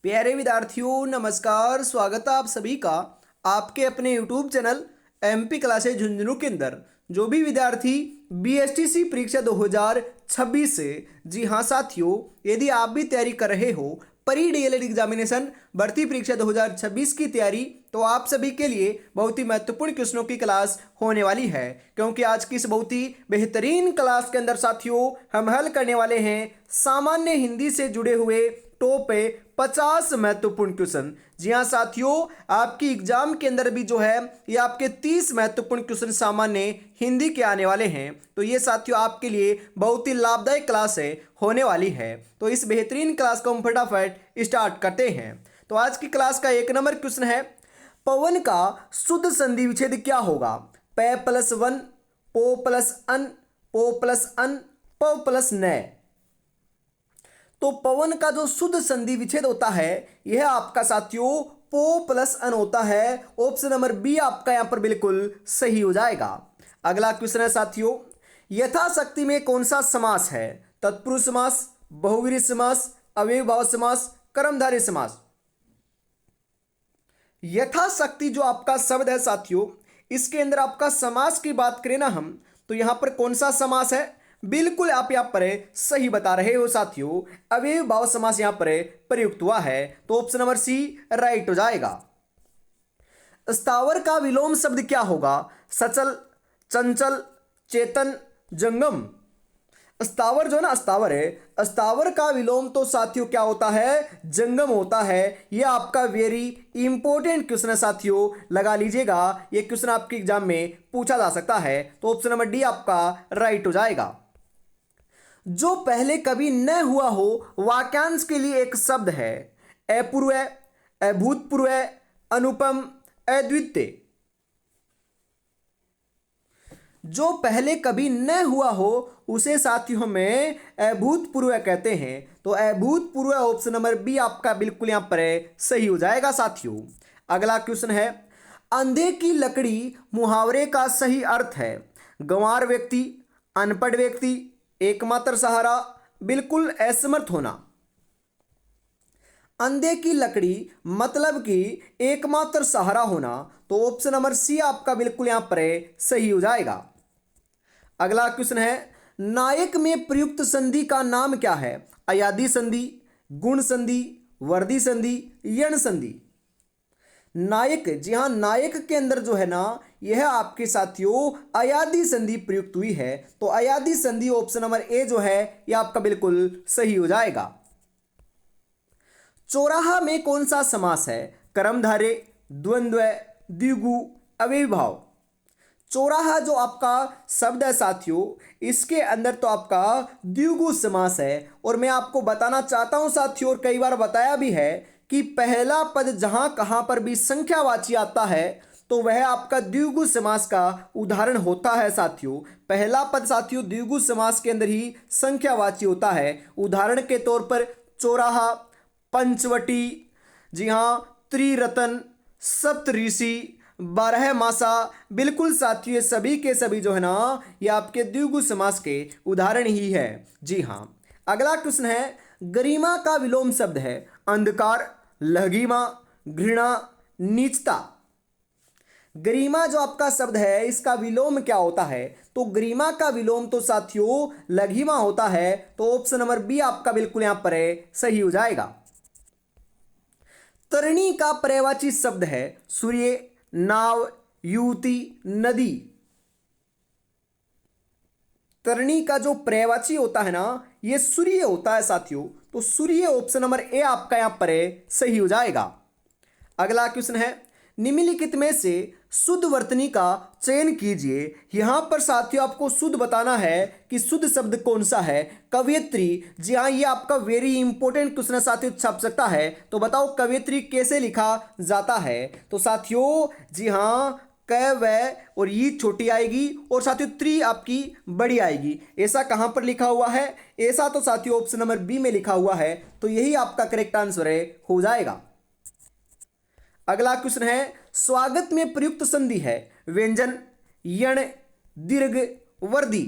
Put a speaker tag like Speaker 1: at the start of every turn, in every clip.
Speaker 1: प्यारे विद्यार्थियों नमस्कार। स्वागत है आप सभी का आपके अपने YouTube channel MP classes Jhunjhunu के अंदर। जो भी विद्यार्थी बीएसटीसी परीक्षा 2026 से, जी हाँ साथियों, यदि आप भी तैयारी कर रहे हो प्री डीएलएड एग्जामिनेशन भर्ती परीक्षा 2026 की तैयारी, तो आप सभी के लिए बहुत ही महत्वपूर्ण क्वेश्चनों की क्लास होने वाली है। क्योंकि आज की इस बहुत ही बेहतरीन क्लास के अंदर साथियों हम हल करने वाले हैं सामान्य हिंदी से जुड़े हुए टॉप 50 महत्वपूर्ण क्वेश्चन। जी हाँ साथियों, आपकी एग्जाम के अंदर भी जो है ये आपके 30 महत्वपूर्ण क्वेश्चन सामान्य हिंदी के आने वाले हैं। तो ये साथियों आपके लिए बहुत ही लाभदायक क्लास है होने वाली है। तो इस बेहतरीन क्लास को हम फटाफट स्टार्ट करते हैं। तो आज की क्लास का 1 नंबर क्वेश्चन है, पवन का शुद्ध संधि विच्छेद क्या होगा? प प्लस वन, पो प्लस अन, पो प्लस अन, प प्लस न। तो पवन का जो शुद्ध संधि विच्छेद होता है यह आपका साथियों पो प्लस अन होता है। ऑप्शन नंबर बी आपका यहां पर बिल्कुल सही हो जाएगा। अगला क्वेश्चन है साथियों, यथाशक्ति में कौन सा समास है? तत्पुरुष समास, बहुव्रीहि समास, अव्ययीभाव समास, कर्मधारय समास। यथाशक्ति जो आपका शब्द है साथियों, इसके अंदर आपका समास की बात करें ना हम, तो यहां पर कौन सा समास है? बिल्कुल आप यहां पर सही बता रहे हो साथियों, अव्ययीभाव समास यहां पर प्रयुक्त हुआ है। तो ऑप्शन नंबर सी राइट हो जाएगा। स्थावर का विलोम शब्द क्या होगा? सचल, चंचल, चेतन, जंगम। स्थावर जो ना स्थावर है, स्थावर का विलोम तो साथियों क्या होता है? जंगम होता है। यह आपका वेरी इंपॉर्टेंट क्वेश्चन है साथियों, लगा लीजिएगा। यह क्वेश्चन आपके एग्जाम में पूछा जा सकता है। तो ऑप्शन नंबर डी आपका राइट हो जाएगा। जो पहले कभी न हुआ हो वाक्यांश के लिए एक शब्द है। अपूर्व, अभूतपूर्व, अनुपम, अद्वितीय। जो पहले कभी न हुआ हो उसे साथियों में अभूतपूर्व कहते हैं। तो अभूतपूर्व ऑप्शन नंबर बी आपका बिल्कुल यहां पर सही हो जाएगा साथियों। अगला क्वेश्चन है, अंधे की लकड़ी मुहावरे का सही अर्थ है? गंवार व्यक्ति, अनपढ़ व्यक्ति, एकमात्र सहारा, बिल्कुल असमर्थ होना। अंधे की लकड़ी मतलब कि एकमात्र सहारा होना। तो ऑप्शन नंबर सी आपका बिल्कुल यहां पर सही हो जाएगा। अगला क्वेश्चन है, नायक में प्रयुक्त संधि का नाम क्या है? अयादी संधि, गुण संधि, वर्दी संधि, यण संधि। नायक, जी हां, नायक के अंदर जो है ना यह आपके साथियों अयादी संधि प्रयुक्त हुई है। तो अयादी संधि ऑप्शन नंबर ए जो है यह आपका बिल्कुल सही हो जाएगा। चौराहा में कौन सा समास है? कर्मधारय, द्वंद्व, द्विगु, अव्ययीभाव। चौराहा जो आपका शब्द है साथियों, इसके अंदर तो आपका द्विगु समास है। और मैं आपको बताना चाहता हूं साथियों, और कई बार बताया भी है कि पहला पद जहां कहां पर भी संख्यावाची आता है तो वह आपका द्विगु समास का उदाहरण होता है साथियों। पहला पद साथियों द्विगु समास के अंदर ही संख्यावाची होता है। उदाहरण के तौर पर चौराहा, पंचवटी, जी हां, त्रिरत्न, सप्तऋषि, 12 मासा। बिल्कुल साथियों ये सभी के सभी जो है ना ये आपके द्विगु समास के उदाहरण ही है। जी हां। अगला क्वेश्चन है, गरिमा का विलोम शब्द है? अंधकार, लघिमा, घृणा, नीचता। गरिमा जो आपका शब्द है इसका विलोम क्या होता है? तो गरिमा का विलोम तो साथियों लघिमा होता है। तो ऑप्शन नंबर बी आपका बिल्कुल यहां पर सही हो जाएगा। तरणी का पर्यायवाची शब्द है? सूर्य, नाव, युवती, नदी। तरणी का जो पर्यायवाची होता है ना ये सूर्य होता है साथियों। तो सूर्य ऑप्शन नंबर ए आपका यहां पर सही हो जाएगा। अगला क्वेश्चन है, निम्नलिखित में से शुद्ध वर्तनी का चयन कीजिए। यहां पर साथियों आपको शुद्ध बताना है कि शुद्ध शब्द कौन सा है। कवयित्री, जी हाँ, ये आपका वेरी इंपॉर्टेंट क्वेश्चन है साथियों, छप सकता है। तो बताओ कवयित्री कैसे लिखा जाता है? तो साथियों जी हाँ, क व और ये छोटी आएगी और साथियों त्री आपकी बड़ी आएगी। ऐसा कहां पर लिखा हुआ है? ऐसा तो साथियों ऑप्शन नंबर बी में लिखा हुआ है। तो यही आपका करेक्ट आंसर हो जाएगा। अगला क्वेश्चन है, स्वागत में प्रयुक्त संधि है? व्यंजन, यण, दीर्घ, वर्दी।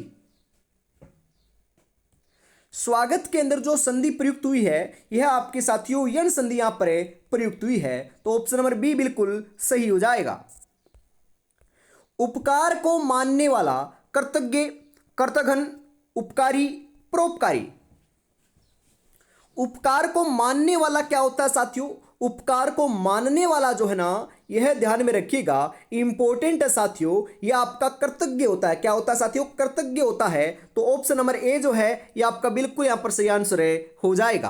Speaker 1: स्वागत के अंदर जो संधि प्रयुक्त हुई है यह आपके साथियों यण संधि यहां पर प्रयुक्त हुई है, तो ऑप्शन नंबर बी बिल्कुल सही हो जाएगा। उपकार को मानने वाला कृतज्ञ, कृतघ्न, उपकारी, परोपकारी। उपकार को मानने वाला क्या होता है साथियों? उपकार को मानने वाला जो है ना, यह ध्यान में रखिएगा, इंपॉर्टेंट है साथियों, यह आपका कृतज्ञ होता है। क्या होता है साथियों? कृतज्ञ होता है। तो ऑप्शन नंबर ए जो है यह आपका बिल्कुल यहां पर सही आंसर हो जाएगा।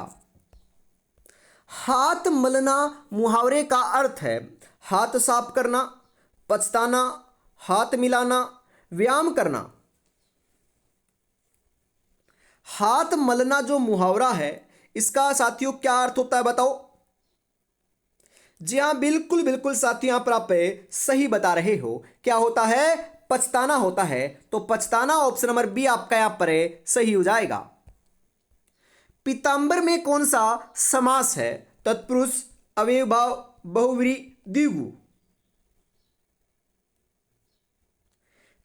Speaker 1: हाथ मलना मुहावरे का अर्थ है हाथ साफ करना, पछताना, हाथ मिलाना, व्यायाम करना। हाथ मलना जो मुहावरा है इसका साथियों क्या अर्थ होता है बताओ? जी हाँ, बिल्कुल बिल्कुल साथियों, यहां पर आप सही बता रहे हो। क्या होता है? पछताना होता है। तो पछताना ऑप्शन नंबर बी आपका यहां पर सही हो जाएगा। पीतांबर में कौन सा समास है? तत्पुरुष, अव्ययभाव, बहुव्रीहि, द्विगु।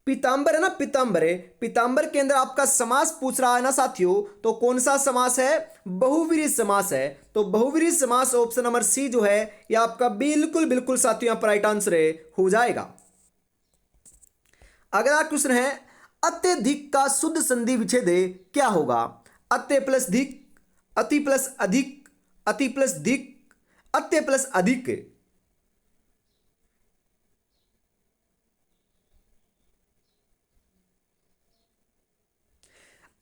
Speaker 1: पीतांबर है ना, पीतांबर है, पीतांबर के अंदर आपका समास पूछ रहा है ना साथियों, तो कौन सा समास है? बहुव्रीहि समास है। तो बहुव्रीहि समास ऑप्शन नंबर सी जो है यह आपका बिल्कुल बिल्कुल साथियों यहां पर राइट आंसर हो जाएगा। अगला क्वेश्चन है अत्यधिक का शुद्ध संधि विच्छेद क्या होगा? अत्य प्लस धिक, अति प्लस अधिक, अति प्लस धिक, अत्य प्लस अधिक।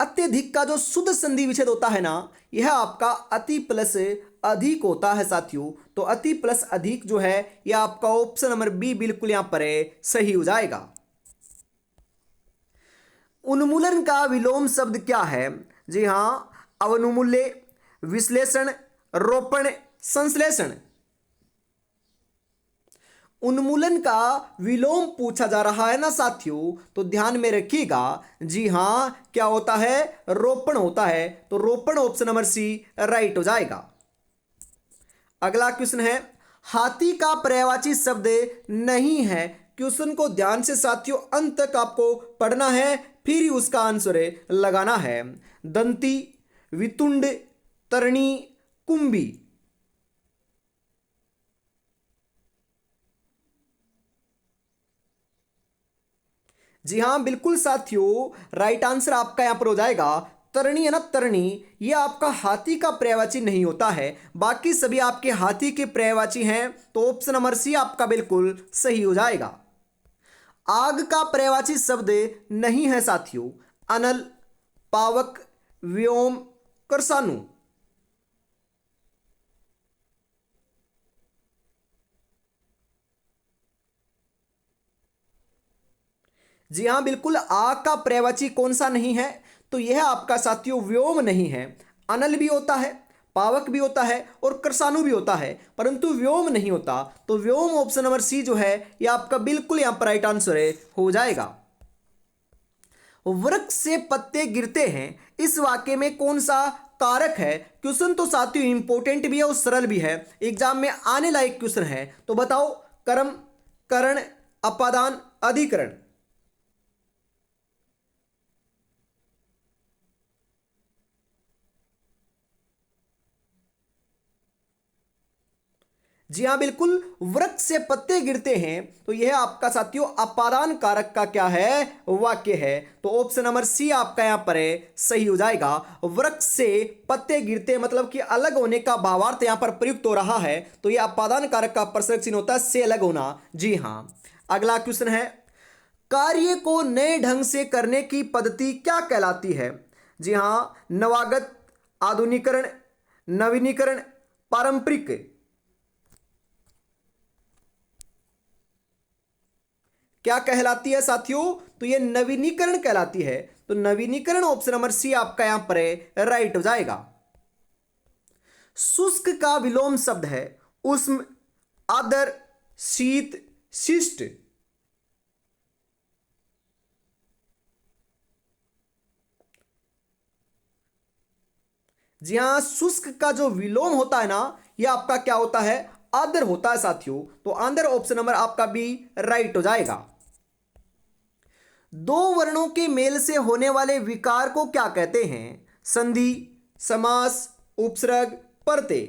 Speaker 1: अत्यधिक का जो शुद्ध संधि विच्छेद होता है ना, यह आपका अति प्लस अधिक होता है साथियों। तो अति प्लस अधिक जो है यह आपका ऑप्शन नंबर बी बिल्कुल यहां पर सही हो जाएगा। उन्मूलन का विलोम शब्द क्या है? जी हां, अवनुमूल्य, विश्लेषण, रोपण, संश्लेषण। उन्मूलन का विलोम पूछा जा रहा है ना साथियों, तो ध्यान में रखिएगा। जी हां, क्या होता है? रोपण होता है। तो रोपण ऑप्शन नंबर सी राइट हो जाएगा। अगला क्वेश्चन है हाथी का पर्यायवाची शब्द नहीं है। क्वेश्चन को ध्यान से साथियों अंत तक आपको पढ़ना है, फिर ही उसका आंसर लगाना है। दंती, वितुंड, तरणी, कुंभी। जी हाँ, बिल्कुल साथियों, राइट आंसर आपका यहां पर हो जाएगा तरणी है ना, तरणी। ये आपका हाथी का पर्यायवाची नहीं होता है, बाकी सभी आपके हाथी के पर्यायवाची हैं। तो ऑप्शन नंबर सी आपका बिल्कुल सही हो जाएगा। आग का पर्यायवाची शब्द नहीं है साथियों। अनल, पावक, व्योम, करसानु। जी हाँ, बिल्कुल, आग का पर्यायवाची कौन सा नहीं है? तो यह आपका साथियों व्योम नहीं है। अनल भी होता है, पावक भी होता है और करसानु भी होता है, परंतु व्योम नहीं होता। तो व्योम ऑप्शन नंबर सी जो है यह आपका बिल्कुल यहां पर राइट आंसर हो जाएगा। वृक्ष से पत्ते गिरते हैं, इस वाक्य में कौन सा कारक है? क्वेश्चन तो साथियों इंपॉर्टेंट भी है और सरल भी है, एग्जाम में आने लायक क्वेश्चन है। तो बताओ, कर्म, करण, अपादान, अधिकरण। जी हाँ, बिल्कुल, वृक्ष से पत्ते गिरते हैं, तो यह आपका साथियों अपादान कारक का क्या है? वाक्य है। तो ऑप्शन नंबर सी आपका यहां पर सही हो जाएगा। वृक्ष से पत्ते गिरते मतलब कि अलग होने का भावार्थ यहां पर प्रयुक्त हो रहा है, तो यह अपादान कारक का प्रश्न चिन्ह होता है से अलग होना। जी हाँ। अगला क्वेश्चन है कार्य को नए ढंग से करने की पद्धति क्या कहलाती है? जी हाँ, नवागत, आधुनिकरण, नवीनीकरण, पारंपरिक। क्या कहलाती है साथियों? तो ये नवीनीकरण कहलाती है। तो नवीनीकरण ऑप्शन नंबर सी आपका यहां पर राइट हो जाएगा। शुष्क का विलोम शब्द है उष्म, आदर, शीत, शिष्ट। जी हां, शुष्क का जो विलोम होता है ना, यह आपका क्या होता है? आदर होता है साथियों। तो आदर ऑप्शन नंबर आपका बी राइट हो जाएगा। दो वर्णों के मेल से होने वाले विकार को क्या कहते हैं? संधि, समास, उपसर्ग, प्रत्यय।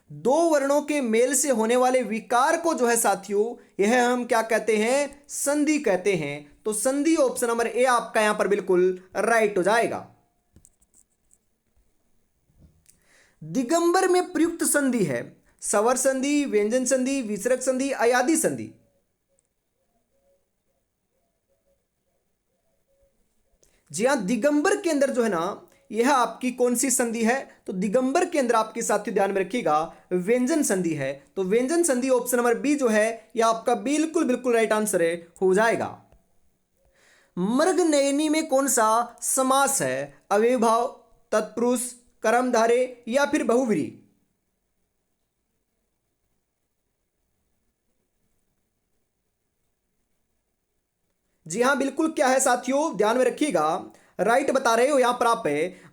Speaker 1: दो वर्णों के मेल से होने वाले विकार को जो है साथियों, यह हम क्या कहते हैं, संधि कहते हैं। तो संधि ऑप्शन नंबर ए आपका यहां पर बिल्कुल राइट हो जाएगा। दिगंबर में प्रयुक्त संधि है स्वर संधि, व्यंजन संधि, विसर्ग संधि, अयादि संधि। जी हां, दिगंबर के अंदर जो है ना, यह आपकी कौन सी संधि है, तो दिगंबर के अंदर आपके साथियों ध्यान में रखिएगा व्यंजन संधि है। तो व्यंजन संधि ऑप्शन नंबर बी जो है यह आपका बिल्कुल बिल्कुल राइट आंसर है, हो जाएगा। मर्ग नयनी में कौन सा समास है, अव्ययभाव, तत्पुरुष, कर्मधारय या फिर बहुव्रीहि। जी हाँ बिल्कुल, क्या है साथियों, ध्यान में रखिएगा, राइट बता रहे हो यहां पर आप।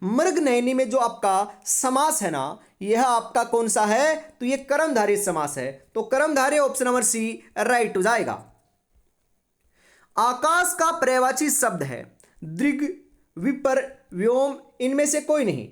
Speaker 1: मर्ग नयनी में जो आपका समास है ना, यह आपका कौन सा है, तो यह कर्मधारय समास है। तो कर्मधारय ऑप्शन नंबर सी राइट हो जाएगा। आकाश का पर्यायवाची शब्द है दृग, विपर, व्योम, इनमें से कोई नहीं।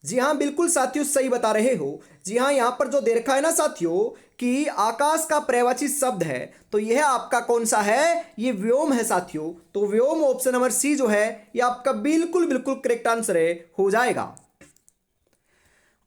Speaker 1: जी हाँ बिल्कुल साथियों, सही बता रहे हो। जी हाँ, यहां पर जो दे रखा है ना साथियों कि आकाश का पर्यायवाची शब्द है, तो यह आपका कौन सा है, ये व्योम है साथियों। तो व्योम ऑप्शन नंबर सी जो है यह आपका बिल्कुल बिल्कुल करेक्ट आंसर है, हो जाएगा।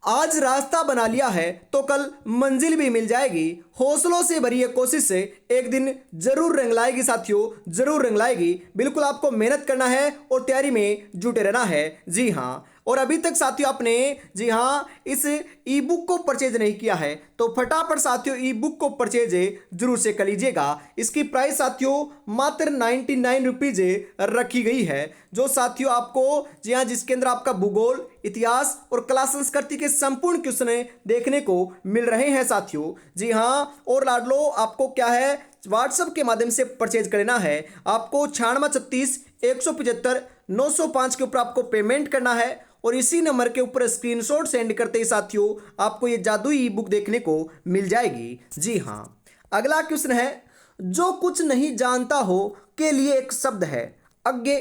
Speaker 1: आज रास्ता बना लिया है तो कल मंजिल भी मिल जाएगी, हौसलों से भरी ये कोशिश से एक दिन जरूर रंग लाएगी साथियों, जरूर रंग लाएगी। बिल्कुल आपको मेहनत करना है और तैयारी में जुटे रहना है। जी हाँ, और अभी तक साथियों आपने, जी हाँ, इस ई बुक को परचेज नहीं किया है तो फटाफट साथियों ई बुक को परचेज जरूर से कर लीजिएगा। इसकी प्राइस साथियों मात्र 99 रुपीज रखी गई है, जो साथियों आपको, जी हाँ, जिसके अंदर आपका भूगोल, इतिहास और कला संस्कृति के संपूर्ण क्वेश्चन देखने को मिल रहे हैं साथियों। जी हाँ, और लाडलो आपको क्या है, व्हाट्सएप के माध्यम से परचेज करना है। आपको 9636 175 905 के ऊपर आपको पेमेंट करना है और इसी नंबर के ऊपर स्क्रीनशॉट सेंड करते ही साथियों आपको ये जादुई ई बुक देखने को मिल जाएगी। जी हाँ, अगला क्वेश्चन है, जो कुछ नहीं जानता हो के लिए एक शब्द है अज्ञे,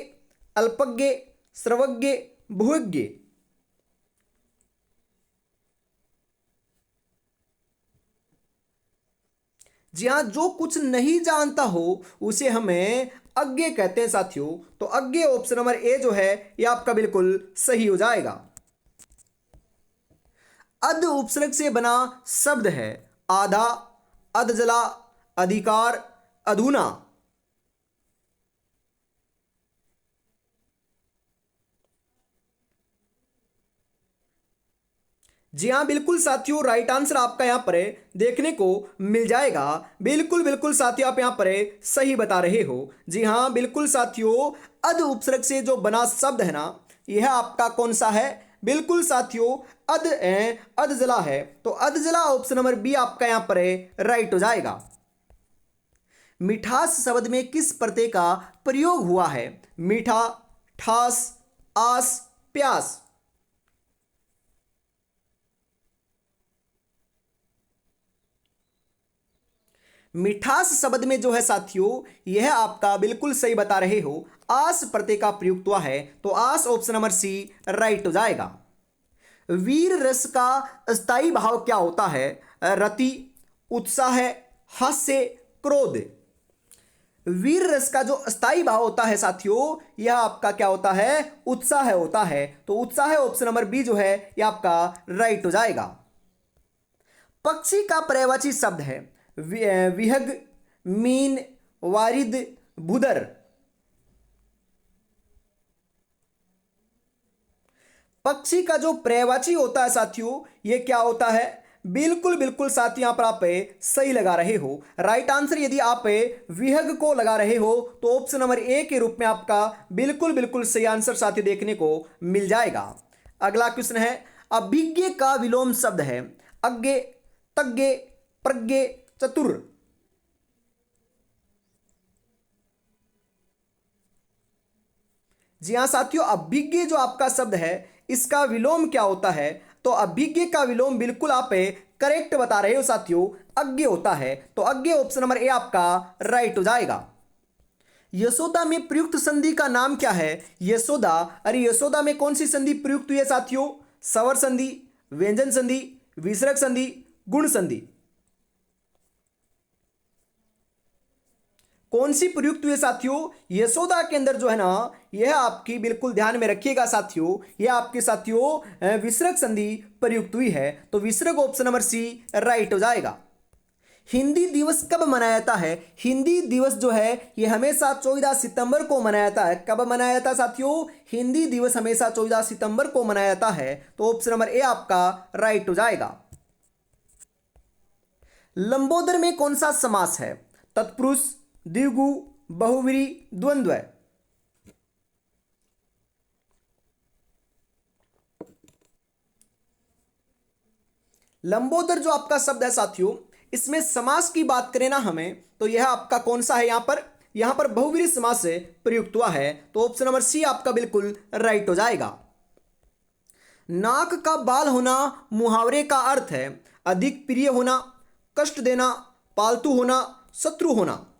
Speaker 1: अल्पज्ञ, सर्वज्ञ, भुवज्ञ। जी हाँ, जो कुछ नहीं जानता हो उसे हमें अज्ञे कहते हैं साथियों। तो अज्ञे ऑप्शन नंबर ए जो है यह आपका बिल्कुल सही हो जाएगा। अध उपसर्ग से बना शब्द है आधा, अधजला, अधिकार, अधूना। जी हाँ बिल्कुल साथियों, राइट आंसर आपका यहां पर देखने को मिल जाएगा। बिल्कुल बिल्कुल साथियों, आप यहां पर सही बता रहे हो। जी हाँ बिल्कुल साथियों, अध उपसर्ग से जो बना शब्द है ना, यह आपका कौन सा है, बिल्कुल साथियों अधजला है। तो अधजला ऑप्शन नंबर बी आपका यहां पर राइट हो जाएगा। मिठास शब्द में किस प्रत्यय का प्रयोग हुआ है, मीठा, ठास, आस, प्यास। मिठास शब्द में जो है साथियों, यह आपका बिल्कुल सही बता रहे हो, आस प्रत्यय का प्रयुक्त हुआ है। तो आस ऑप्शन नंबर सी राइट हो जाएगा। वीर रस का स्थायी भाव क्या होता है, रति, उत्साह, हास्य, क्रोध। वीर रस का जो स्थायी भाव होता है साथियों, यह आपका क्या होता है, उत्साह होता है। तो उत्साह ऑप्शन नंबर बी जो है यह आपका राइट हो जाएगा। पक्षी का पर्यायवाची शब्द है विहग, मीन, वारिद, भुदर। पक्षी का जो पर्यायवाची होता है साथियों, यह क्या होता है, बिल्कुल बिल्कुल साथियों यहां पर आप सही लगा रहे हो। राइट आंसर यदि आप विहग को लगा रहे हो तो ऑप्शन नंबर ए के रूप में आपका बिल्कुल बिल्कुल सही आंसर साथियों देखने को मिल जाएगा। अगला क्वेश्चन है, अभिज्ञ का विलोम शब्द है अज्ञे, तज्ञे, प्रज्ञे, चतुर। जी हाँ साथियों, अभिज्ञ जो आपका शब्द है इसका विलोम क्या होता है? तो अभिज्ञ का विलोम बिल्कुल आप करेक्ट बता रहे हो साथियों, अज्ञ होता है। तो अज्ञ ऑप्शन नंबर ए आपका राइट हो जाएगा। यशोदा में प्रयुक्त संधि का नाम क्या है? यशोदा, अरे यशोदा में कौन सी संधि प्रयुक्त हुई है साथियों? स्वर संधि, व्यंजन संधि, विसर्ग संधि, गुण संधि, कौन सी प्रयुक्त हुई है साथियों? यशोदा के अंदर जो है ना, यह आपकी बिल्कुल ध्यान में रखिएगा साथियों, यह आपके साथियों विसर्ग संधि प्रयुक्त हुई है। तो विसर्ग ऑप्शन नंबर सी राइट हो जाएगा। हिंदी दिवस कब मनाया जाता है? हिंदी दिवस जो है यह हमेशा 14 सितंबर को मनाया जाता है। कब मनाया जाता है साथियों? हिंदी दिवस हमेशा 14 सितंबर को मनाया जाता है। तो ऑप्शन नंबर ए आपका राइट हो जाएगा। लंबोदर में कौन सा समास है? तत्पुरुष, द्विगु, बहुव्रीहि, द्वंद्व। लंबोदर जो आपका शब्द है साथियों, इसमें समास की बात करें ना हमें, तो यह आपका कौन सा है? यहां पर बहुव्रीहि समास से प्रयुक्त हुआ है। तो ऑप्शन नंबर सी आपका बिल्कुल राइट हो जाएगा। नाक का बाल होना मुहावरे का अर्थ है अधिक प्रिय होना, कष्ट देना, पालतू होना, शत्रु होना।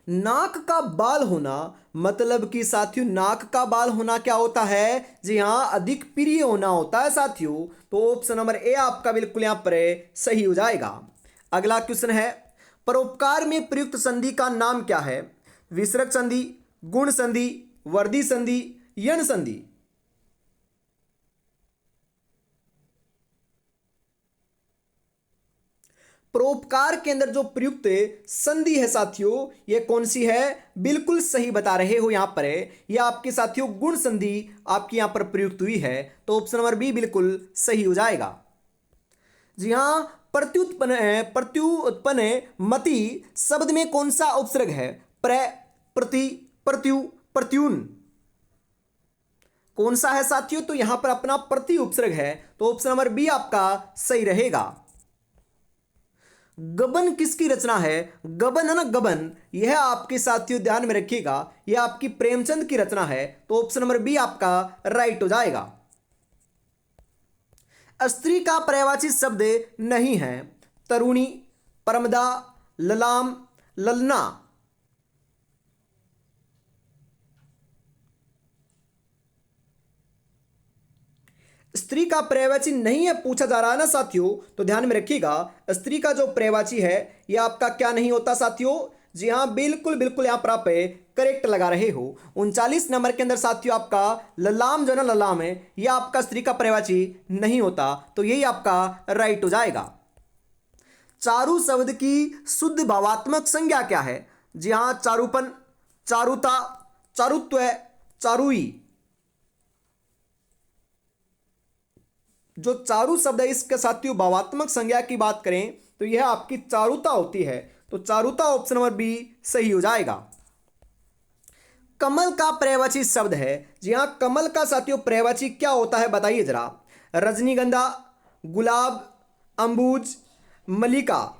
Speaker 1: नाक का बाल होना मतलब कि साथियों, नाक का बाल होना क्या होता है? जी हाँ, अधिक प्रिय होना होता है साथियों। तो ऑप्शन नंबर ए आपका बिल्कुल यहां पर सही हो जाएगा। अगला क्वेश्चन है, परोपकार में प्रयुक्त संधि का नाम क्या है? विसर्ग संधि, गुण संधि, वर्धी संधि, यण संधि। परोपकार के अंदर जो प्रयुक्त संधि है साथियों, ये कौन सी है? बिल्कुल सही बता रहे हो यहां पर ये आपके साथियों गुण संधि आपकी यहां पर प्रयुक्त हुई है। तो ऑप्शन नंबर बी बिल्कुल सही हो जाएगा। जी हां, प्रत्युत्पन्न मति शब्द में कौन सा उपसर्ग है? प्र, प्रति, प्रत्यु, प्रत्युन। कौन सा है साथियों? तो यहां पर अपना प्रति उपसर्ग है। तो ऑप्शन नंबर बी आपका सही रहेगा। गबन किसकी रचना है? गबन है ना, गबन, यह आपके साथियों ध्यान में रखिएगा, यह आपकी प्रेमचंद की रचना है। तो ऑप्शन नंबर बी आपका राइट हो जाएगा। स्त्री का पर्यायवाची शब्द नहीं है। तरुणी, परमदा, ललाम, ललना। स्त्री का पर्यायवाची नहीं है पूछा जा रहा है ना साथियों, तो ध्यान में रखिएगा, स्त्री का जो पर्यायवाची है यह आपका क्या नहीं होता साथियों? जी हाँ, बिल्कुल बिल्कुल यहां पर आप करेक्ट लगा रहे हो। 39 नंबर के अंदर साथियों आपका ललाम जो ना, ललाम है, यह आपका स्त्री का पर्यायवाची नहीं होता। तो यही आपका राइट हो जाएगा। चारु शब्द की शुद्ध भावात्मक संज्ञा क्या है? जी हाँ, चारूपन, चारुता, चारुत्व, चारुई। जो चारु शब्द है इसके साथियों भावात्मक संज्ञा की बात करें तो यह आपकी चारुता होती है। तो चारुता ऑप्शन नंबर बी सही हो जाएगा। कमल का पर्यायवाची शब्द है। जी हाँ, कमल का साथियों पर्यायवाची क्या होता है बताइए जरा? रजनीगंधा, गुलाब, अंबुज, मल्लिका।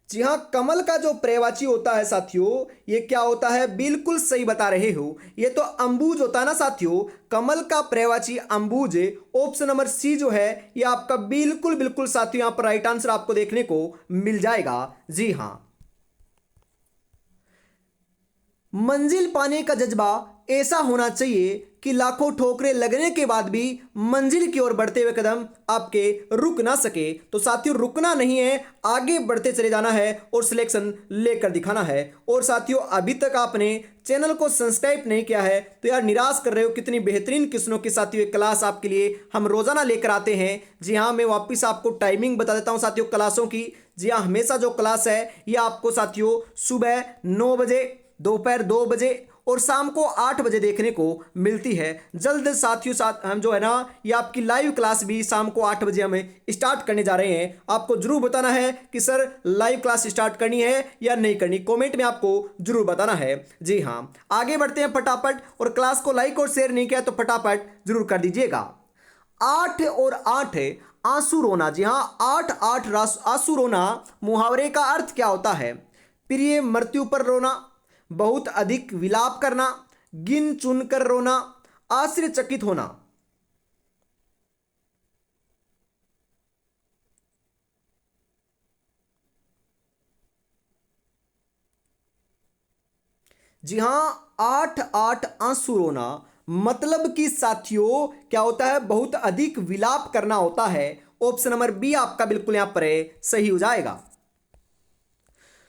Speaker 1: जी हाँ, कमल का जो पर्यायवाची होता है साथियों, ये क्या होता है? बिल्कुल सही बता रहे हो, ये तो अंबुज होता है ना साथियों। कमल का पर्यायवाची अंबुज। ऑप्शन नंबर सी जो है ये आपका बिल्कुल बिल्कुल साथियों यहां पर राइट आंसर आपको देखने को मिल जाएगा। जी हाँ, मंजिल पाने का जज्बा ऐसा होना चाहिए कि लाखों ठोकरें लगने के बाद भी मंजिल की ओर बढ़ते हुए कदम आपके रुक ना सके। तो साथियों रुकना नहीं है, आगे बढ़ते चले जाना है और सिलेक्शन लेकर दिखाना है। और साथियों अभी तक आपने चैनल को सब्सक्राइब नहीं किया है तो यार निराश कर रहे हो, कितनी बेहतरीन किस्मों की साथियों एक क्लास आपके लिए हम रोजाना लेकर आते हैं। जी हाँ, मैं वापस आपको टाइमिंग बता देता हूँ साथियों क्लासों की। जी हाँ, हमेशा जो क्लास है ये आपको साथियों सुबह 9 बजे, दोपहर 2 बजे और शाम को 8 बजे देखने को मिलती है। जल्द साथियों साथ हम जो है ना ये आपकी लाइव क्लास भी शाम को 8 बजे हमें स्टार्ट करने जा रहे हैं। आपको जरूर बताना है कि सर लाइव क्लास स्टार्ट करनी है या नहीं करनी, कमेंट में आपको जरूर बताना है। जी हाँ, आगे बढ़ते हैं फटाफट, और क्लास को लाइक और शेयर नहीं किया तो फटाफट जरूर कर दीजिएगा। 8 और 8 है, आंसू रोना। जी हाँ, आठ आठ आंसू रोना मुहावरे का अर्थ क्या होता है? प्रिय मृत्यु पर रोना, बहुत अधिक विलाप करना, गिन चुन कर रोना, आश्चर्यचकित होना। जी हाँ, आठ आठ आंसू रोना मतलब कि साथियों क्या होता है? बहुत अधिक विलाप करना होता है। ऑप्शन नंबर बी आपका बिल्कुल यहां पर सही हो जाएगा।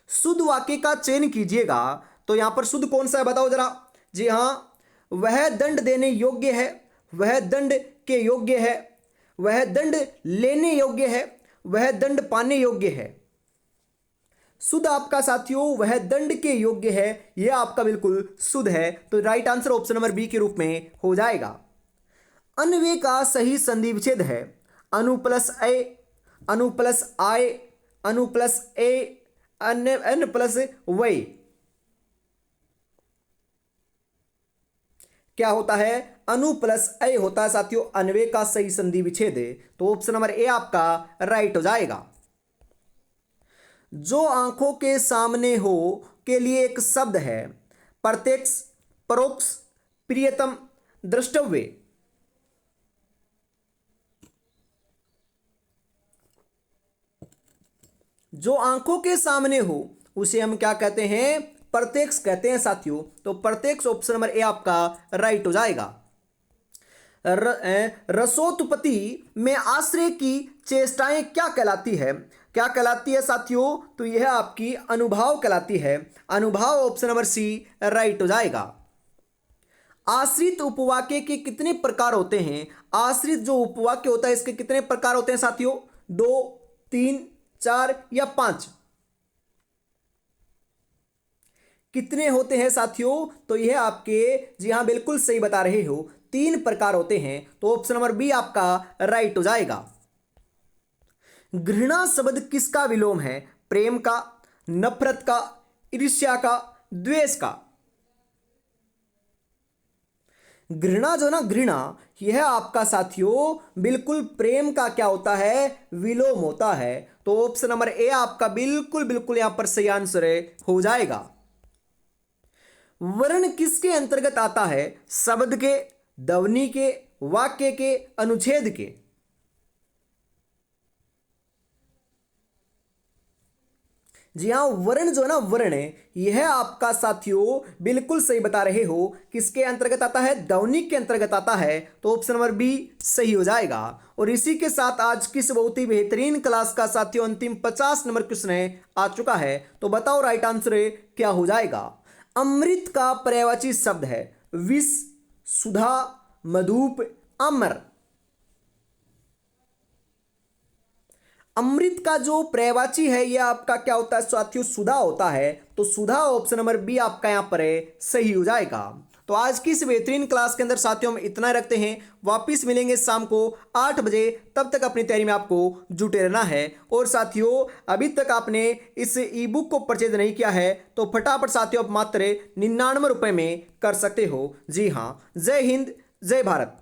Speaker 1: शुद्ध वाक्य का चयन कीजिएगा, तो यहां पर शुद्ध कौन सा है बताओ जरा। जी हाँ, वह दंड देने योग्य है, वह दंड के योग्य है, वह दंड लेने योग्य है, वह दंड पाने योग्य है। शुद्ध आपका साथियों वह दंड के योग्य है, यह आपका बिल्कुल शुद्ध है। तो right answer option number B के रूप में हो जाएगा। अन्वय का सही संधि विच्छेद है अनु प्लस ए, अनु प्लस आय, अनु प्लस ए, एन प्लस वै। क्या होता है? अनु प्लस ए होता है साथियों अन्वय का सही संधि विच्छेद। तो ऑप्शन नंबर ए आपका राइट हो जाएगा। जो आंखों के सामने हो के लिए एक शब्द है प्रत्यक्ष, परोक्ष, प्रियतम, द्रष्टव्य। जो आंखों के सामने हो उसे हम क्या कहते हैं? प्रत्यक्ष कहते हैं साथियों। तो प्रत्यक्ष ऑप्शन नंबर ए आपका राइट हो जाएगा। रसोत्पत्ति में आश्रय की चेष्टाएं क्या कहलाती है? क्या कहलाती है साथियों? तो यह आपकी अनुभाव कहलाती है। अनुभाव ऑप्शन नंबर सी राइट हो जाएगा। आश्रित उपवाक्य के कितने प्रकार होते हैं? आश्रित जो उपवाक्य होता है इसके कितने प्रकार होते हैं साथियों? 2, 3, 4 या 5? कितने होते हैं साथियों? तो यह आपके, जी हाँ बिल्कुल सही बता रहे हो, 3 प्रकार होते हैं। तो ऑप्शन नंबर बी आपका राइट हो जाएगा। घृणा शब्द किसका विलोम है? प्रेम का, नफरत का, ईर्ष्या का, द्वेष का? घृणा जो ना, घृणा यह आपका साथियों बिल्कुल प्रेम का क्या होता है? विलोम होता है। तो ऑप्शन नंबर ए आपका बिल्कुल बिल्कुल यहां पर सही आंसर हो जाएगा। वर्ण किसके अंतर्गत आता है? शब्द के, ध्वनि के, वाक्य के, अनुच्छेद के? जी हाँ, वर्ण जो है ना, वर्ण यह आपका साथियों बिल्कुल सही बता रहे हो, किसके अंतर्गत आता है? ध्वनि के अंतर्गत आता है। तो ऑप्शन नंबर बी सही हो जाएगा। और इसी के साथ आज की इस बहुत ही बेहतरीन क्लास का साथियों अंतिम 50 नंबर क्वेश्चन आ चुका है। तो बताओ राइट आंसर क्या हो जाएगा? अमृत का पर्यायवाची शब्द है विष, सुधा, मधुप, अमर। अमृत का जो पर्यायवाची है यह आपका क्या होता है साथियों? सुधा होता है। तो सुधा ऑप्शन नंबर बी आपका यहां पर सही हो जाएगा। तो आज की इस बेहतरीन क्लास के अंदर साथियों हम इतना रखते हैं। वापिस मिलेंगे शाम को 8 बजे। तब तक अपनी तैयारी में आपको जुटे रहना है। और साथियों अभी तक आपने इस ई बुक को परचेज नहीं किया है तो फटाफट साथियों आप मात्र 99 रुपये में कर सकते हो। जी हाँ, जय हिंद, जय भारत।